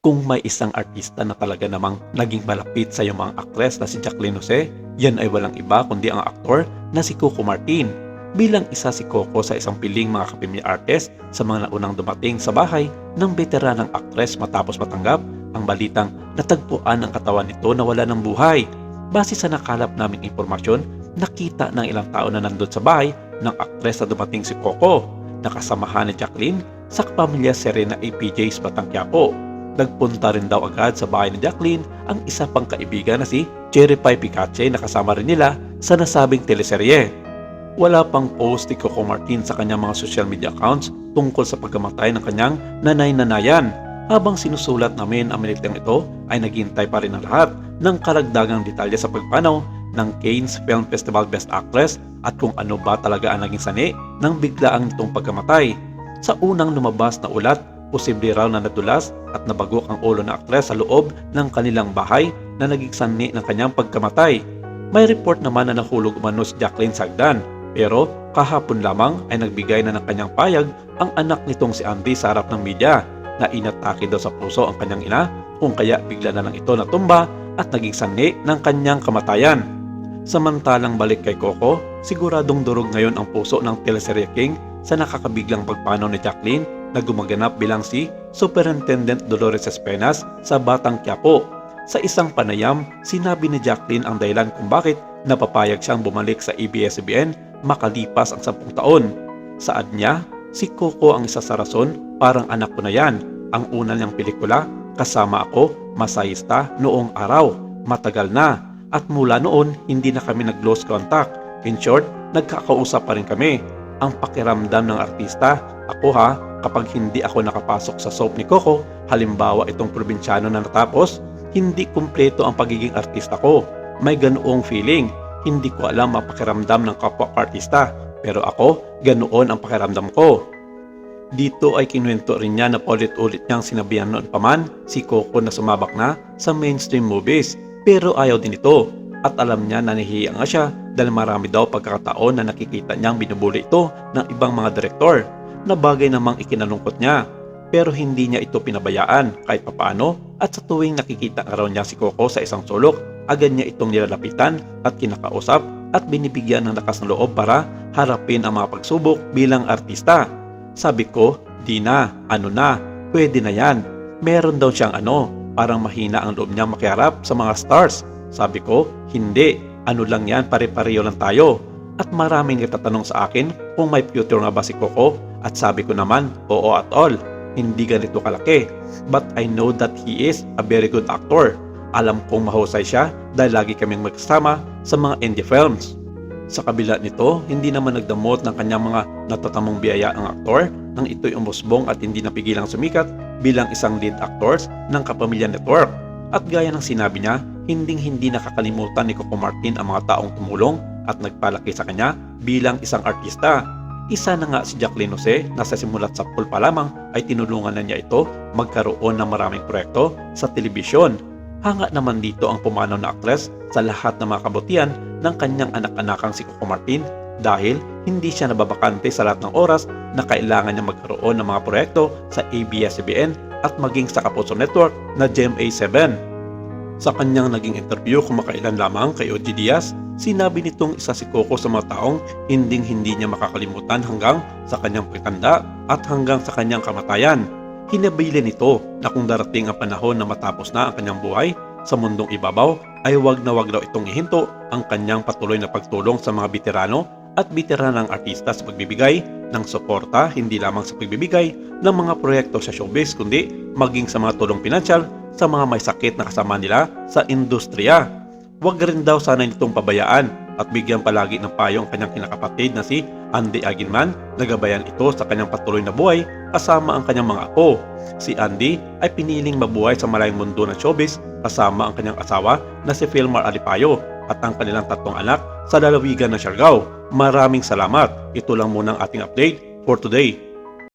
Kung may isang artista na talaga namang naging malapit sa iyong mga aktres na si Jacqueline Jose, yan ay walang iba kundi ang aktor na si Coco Martin. Bilang isa si Coco sa isang piling mga kapamilya artist sa mga naunang dumating sa bahay ng veteranang aktres matapos matanggap ang balitang natagpuan ang katawan nito na wala ng buhay. Base sa nakalap naming impormasyon, nakita ng ilang tao na nandun sa bahay ng aktres na dumating si Coco, nakasamahan ni Jacqueline sa kapamilya Serena APJ's Batang Quiapo. Nagpunta rin daw agad sa bahay ni Jacqueline ang isa pang kaibigan na si Cherry Pie Picache na kasama rin nila sa nasabing teleserye. Wala pang post ni Coco Martin sa kanyang mga social media accounts tungkol sa pagkamatay ng kanyang nanay-nanayan. Habang sinusulat namin ang minitang ito ay naghihintay pa rin ang lahat ng karagdagang detalye sa pagpanaw ng Cannes Film Festival Best Actress at kung ano ba talaga ang naging sani ng biglaang nitong pagkamatay. Sa unang lumabas na ulat, posible raw na nadulas at nabagok ang ulo ng aktres sa loob ng kanilang bahay na naging sanhi ng kanyang pagkamatay. May report naman na nahulog umano si Jacqueline sa hagdan, pero kahapon lamang ay nagbigay na ng kanyang payag ang anak nitong si Andy sa harap ng media na inatake daw sa puso ang kanyang ina kung kaya bigla na lang ito natumba at naging sanhi ng kanyang kamatayan. Samantalang balik kay Coco, siguradong durog ngayon ang puso ng teleserye King sa nakakabiglang pagpanaw ni Jacqueline na gumaganap bilang si Superintendent Dolores Espenas sa Batang Quiapo. Sa isang panayam, sinabi ni Jacqueline ang dahilan kung bakit napapayag siyang bumalik sa ABS-CBN makalipas ang 10 taon. Saad niya, si Coco ang isa sa rason, parang anak ko na yan. Ang una niyang pelikula, kasama ako, masayista, noong araw, matagal na. At mula noon, hindi na kami nag-lose contact. In short, nagkakausap pa rin kami. Ang pakiramdam ng artista, ako kapag hindi ako nakapasok sa soap ni Coco, halimbawa itong probinsyano na natapos, hindi kumpleto ang pagiging artista ko. May ganoong feeling. Hindi ko alam ang pakiramdam ng kapwa artista, pero ako, ganoon ang pakiramdam ko. Dito ay kinuwento rin niya na paulit-ulit niyang sinabihan noon pa man si Coco na sumabak na sa mainstream movies, pero ayaw din ito. At alam niya na nahihiya nga siya dahil marami daw pagkakataon na nakikita niyang binubuli ito ng ibang mga direktor, na bagay namang ikinalungkot niya. Pero hindi niya ito pinabayaan kahit papaano at sa tuwing nakikita nga raw niya si Coco sa isang sulok, agad niya itong nilalapitan at kinakausap at binibigyan ng lakas ng loob para harapin ang mga pagsubok bilang artista. Sabi ko, di na, pwede na yan. Meron daw siyang parang mahina ang loob niya makiharap sa mga stars. Sabi ko, hindi, lang yan, pare-pareho lang tayo. At maraming nagtatanong sa akin kung may future nga ba si Coco at sabi ko naman, oo at all. Hindi ganito kalaki, but I know that he is a very good actor. Alam kong mahusay siya dahil lagi kaming magkasama sa mga indie films. Sa kabila nito, hindi naman nagdamot ng kanyang mga natatamong biyaya ang aktor nang ito'y umusbong at hindi napigilang sumikat bilang isang lead actors ng Kapamilya Network. At gaya ng sinabi niya, hindi nakakalimutan ni Coco Martin ang mga taong tumulong at nagpalaki sa kanya bilang isang artista. Isa na nga si Jacqueline Jose na sa simulat sa pool pa lamang ay tinulungan na niya ito magkaroon ng maraming proyekto sa telebisyon. Hanga naman dito ang pumanaw na aktres sa lahat ng mga kabutihan ng kanyang anak-anakang si Coco Martin dahil hindi siya nababakante sa lahat ng oras na kailangan niya magkaroon ng mga proyekto sa ABS-CBN at maging sa Kapuso Network na GMA7. Sa kanyang naging interview kumakailan lamang kay OG Diaz, sinabi nitong isa si Coco sa mga taong hindi niya makakalimutan hanggang sa kanyang pagtanda at hanggang sa kanyang kamatayan. Hinabilin nito na kung darating ang panahon na matapos na ang kanyang buhay sa mundong ibabaw ay wag na wag daw itong ihinto ang kanyang patuloy na pagtulong sa mga veterano at veteranang artista sa pagbibigay ng suporta hindi lamang sa pagbibigay ng mga proyekto sa showbiz kundi maging sa mga tulong pinansyal sa mga may sakit na kasama nila sa industriya. Huwag rin daw sana nitong pabayaan at bigyan palagi ng payo ang kanyang kinakapatid na si Andy Aguinman na gabayan ito sa kanyang patuloy na buhay kasama ang kanyang mga apo. Si Andy ay piniling mabuhay sa malayong mundo ng showbiz kasama ang kanyang asawa na si Filmar Alipayo at ang kanilang 3 anak sa lalawigan ng Siargao. Maraming salamat. Ito lang muna ang ating update for today.